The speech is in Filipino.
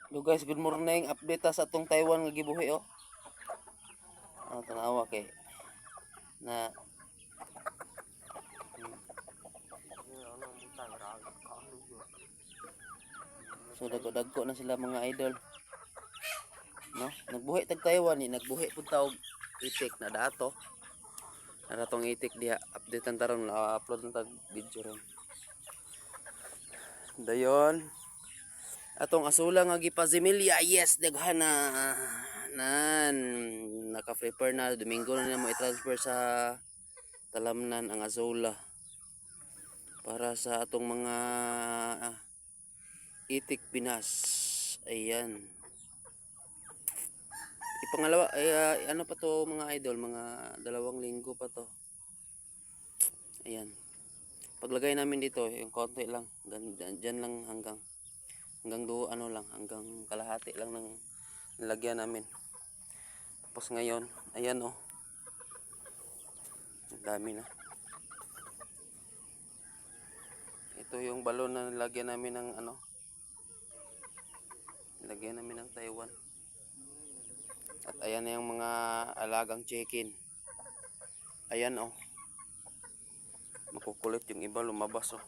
Yo guys, good morning. Update ta sa atong Taiwan nga gibuhi oh. Tanawa kay na so dagko na sila mga idol. No? Nagbuhi tag Taiwan ni, nagbuhi pud ta og itik na dato. Na datong itik diha, update ang taron, upload ng tag video ron. Dayon atong asula nga gipazimilya, yes, daghan na nan naka-prepare na Domingo na mo i-transfer sa talamnan ang azula para sa atong mga itik Pinas. Ayan, ipangalawa ay ano pa to mga idol, mga 2 linggo pa to. Ayan, paglagay namin dito yung konti lang, dyan lang hanggang ano lang, hanggang kalahati lang ng nilagyan namin. Tapos ngayon, ayan oh, ang dami na. Ito yung balon na nilagyan namin ng ano, nilagyan namin ng Taiwan. At ayan na yung mga alagang chicken. Ayan oh, makukulit yung iba lumabas oh.